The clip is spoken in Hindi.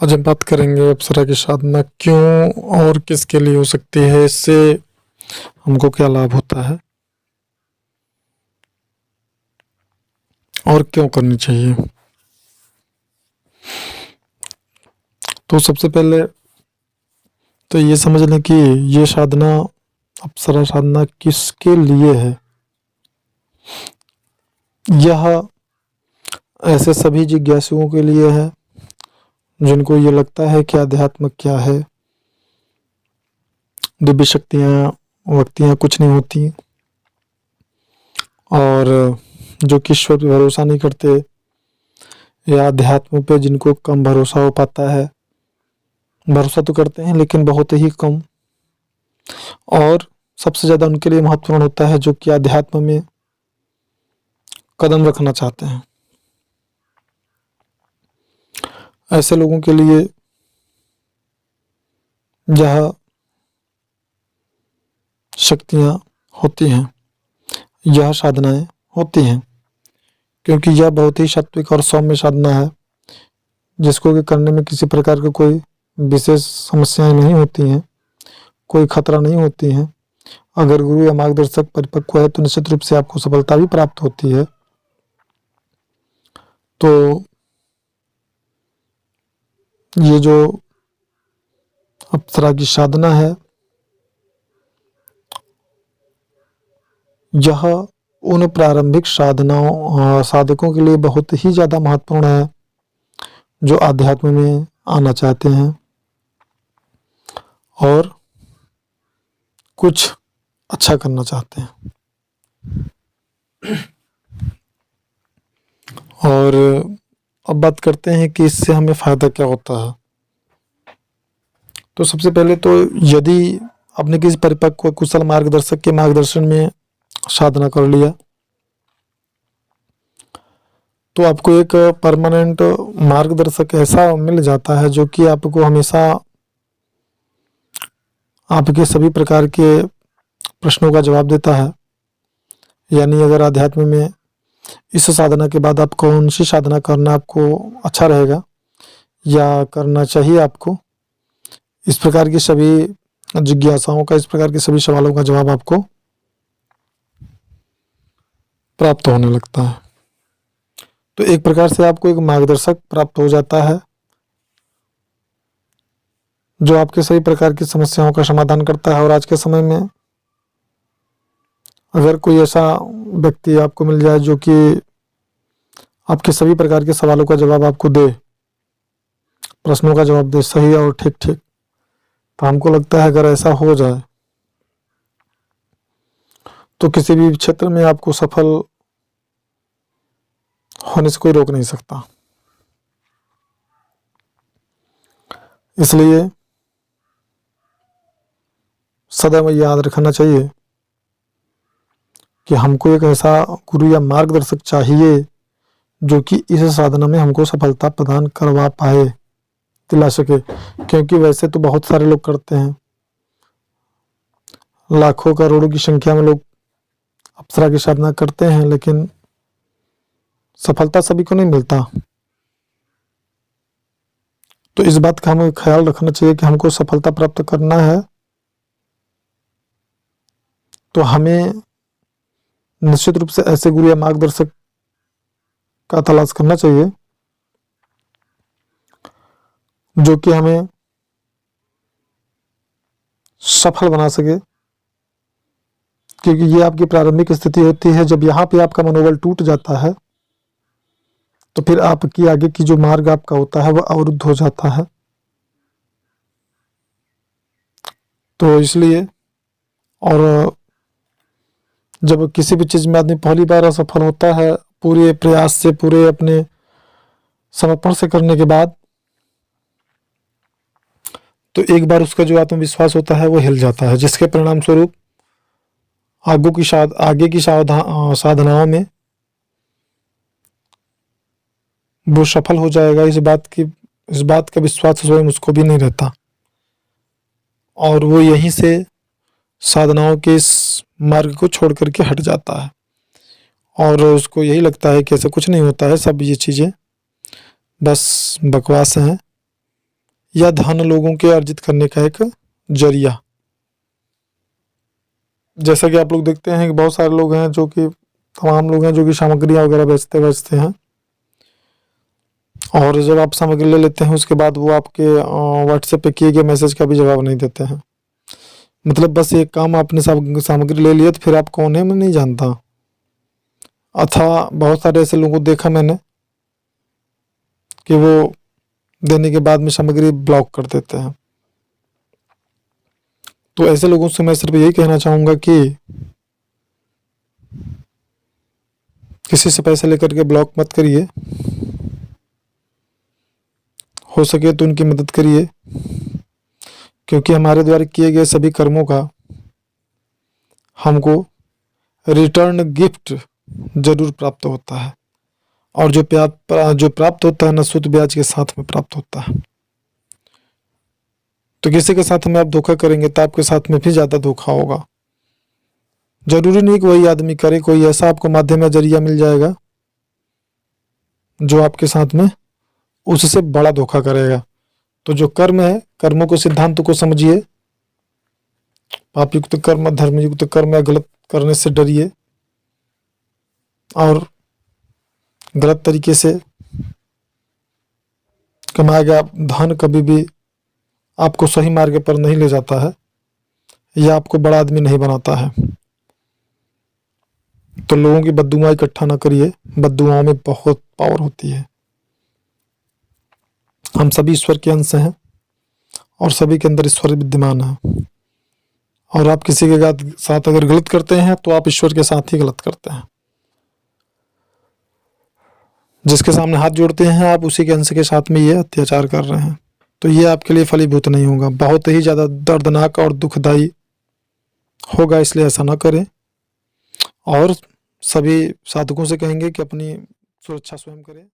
आज हम बात करेंगे अप्सरा की साधना क्यों और किसके लिए हो सकती है, इससे हमको क्या लाभ होता है और क्यों करनी चाहिए। तो सबसे पहले तो ये समझ लें कि ये साधना, अप्सरा साधना किसके लिए है। यह ऐसे सभी जिज्ञासुओं के लिए है जिनको ये लगता है कि अध्यात्म क्या है, दिव्य शक्तियाँ वक्तियाँ कुछ नहीं होती, और जो कि ईश्वर पे भरोसा नहीं करते या अध्यात्म पे जिनको कम भरोसा हो पाता है, भरोसा तो करते हैं लेकिन बहुत ही कम, और सबसे ज़्यादा उनके लिए महत्वपूर्ण होता है जो कि अध्यात्म में कदम रखना चाहते हैं। ऐसे लोगों के लिए यह शक्तियाँ होती हैं, यह साधनाएं होती हैं, क्योंकि यह बहुत ही सात्विक और सौम्य साधना है जिसको कि करने में किसी प्रकार की कोई विशेष समस्याएं नहीं होती हैं, कोई खतरा नहीं होती हैं। अगर गुरु या मार्गदर्शक परिपक्व है तो निश्चित रूप से आपको सफलता भी प्राप्त होती है। तो ये जो अप्सरा की साधना है, यह उन प्रारंभिक साधकों के लिए बहुत ही ज़्यादा महत्वपूर्ण है जो आध्यात्म में आना चाहते हैं और कुछ अच्छा करना चाहते हैं। और अब बात करते हैं कि इससे हमें फ़ायदा क्या होता है। तो सबसे पहले तो यदि आपने किसी परिपक्व कुशल मार्गदर्शक के मार्गदर्शन में साधना कर लिया तो आपको एक परमानेंट मार्गदर्शक ऐसा मिल जाता है जो कि आपको हमेशा आपके सभी प्रकार के प्रश्नों का जवाब देता है। यानी अगर आध्यात्म में इस साधना के बाद आप कौन सी साधना करना आपको अच्छा रहेगा या करना चाहिए आपको, इस प्रकार की सभी जिज्ञासाओं का, इस प्रकार के सभी सवालों का जवाब आपको प्राप्त होने लगता है। तो एक प्रकार से आपको एक मार्गदर्शक प्राप्त हो जाता है जो आपके सभी प्रकार की समस्याओं का समाधान करता है। और आज के समय में अगर कोई ऐसा व्यक्ति आपको मिल जाए जो कि आपके सभी प्रकार के सवालों का जवाब आपको दे, प्रश्नों का जवाब दे सही और ठीक ठीक, तो हमको लगता है अगर ऐसा हो जाए तो किसी भी क्षेत्र में आपको सफल होने से कोई रोक नहीं सकता। इसलिए सदैव याद रखना चाहिए कि हमको एक ऐसा गुरु या मार्गदर्शक चाहिए जो कि इस साधना में हमको सफलता प्रदान करवा पाए, दिला सके। क्योंकि वैसे तो बहुत सारे लोग करते हैं, लाखों करोड़ों की संख्या में लोग अप्सरा की साधना करते हैं, लेकिन सफलता सभी को नहीं मिलता। तो इस बात का हमें ख्याल रखना चाहिए कि हमको सफलता प्राप्त करना है तो हमें निश्चित रूप से ऐसे गुरु या मार्गदर्शक का तलाश करना चाहिए जो कि हमें सफल बना सके। क्योंकि ये आपकी प्रारंभिक स्थिति होती है, जब यहाँ पे आपका मनोबल टूट जाता है तो फिर आपकी आगे की जो मार्ग आपका होता है वह अवरुद्ध हो जाता है। तो इसलिए, और जब किसी भी चीज़ में आदमी पहली बार असफल होता है, पूरे प्रयास से, पूरे अपने समर्पण से करने के बाद, तो एक बार उसका जो आत्मविश्वास होता है वो हिल जाता है, जिसके परिणाम स्वरूप आगे की साधनाओं में वो सफल हो जाएगा। इस बात का विश्वास स्वयं उसको भी नहीं रहता, और वो यहीं से साधनाओं के इस मार्ग को छोड़ करके हट जाता है और उसको यही लगता है कि ऐसा कुछ नहीं होता है, सब ये चीज़ें बस बकवास हैं या धन लोगों के अर्जित करने का एक जरिया। जैसा कि आप लोग देखते हैं कि बहुत सारे लोग हैं जो कि तमाम लोग हैं जो कि सामग्रियाँ वगैरह बेचते हैं, और जब आप सामग्री ले लेते हैं उसके बाद वो आपके व्हाट्सएप पे किए गए मैसेज का भी जवाब नहीं देते हैं। मतलब बस एक काम आपने सामग्री ले लिया तो फिर आप कौन है मैं नहीं जानता। अथवा बहुत सारे ऐसे लोगों को देखा मैंने कि वो देने के बाद में सामग्री ब्लॉक कर देते हैं। तो ऐसे लोगों से मैं सिर्फ यही कहना चाहूँगा कि किसी से पैसे लेकर के ब्लॉक मत करिए, हो सके तो उनकी मदद करिए, क्योंकि हमारे द्वारा किए गए सभी कर्मों का हमको रिटर्न गिफ्ट जरूर प्राप्त होता है, और जो प्राप्त होता है ना शुद्ध ब्याज के साथ में प्राप्त होता है। तो किसी के साथ में आप धोखा करेंगे तो आपके साथ में भी ज़्यादा धोखा होगा। जरूरी नहीं कि वही आदमी करे, कोई ऐसा आपको माध्यम या जरिया मिल जाएगा जो आपके साथ में उससे बड़ा धोखा करेगा। तो जो कर्म है, कर्मों को सिद्धांत को समझिए, पाप युक्त कर्म, धर्म युक्त कर्म या गलत करने से डरिए, और गलत तरीके से कमाया गया धन कभी भी आपको सही मार्ग पर नहीं ले जाता है, या आपको बड़ा आदमी नहीं बनाता है। तो लोगों की बद्दुआ इकट्ठा ना करिए, बद्दुआओं में बहुत पावर होती है। हम सभी ईश्वर के अंश हैं और सभी के अंदर ईश्वर विद्यमान है, और आप किसी के साथ अगर गलत करते हैं तो आप ईश्वर के साथ ही गलत करते हैं। जिसके सामने हाथ जोड़ते हैं आप उसी के अंश के साथ में ये अत्याचार कर रहे हैं। तो ये आपके लिए फलीभूत नहीं होगा, बहुत ही ज़्यादा दर्दनाक और दुखदाई होगा, इसलिए ऐसा ना करें। और सभी साधकों से कहेंगे कि अपनी सुरक्षा स्वयं करें।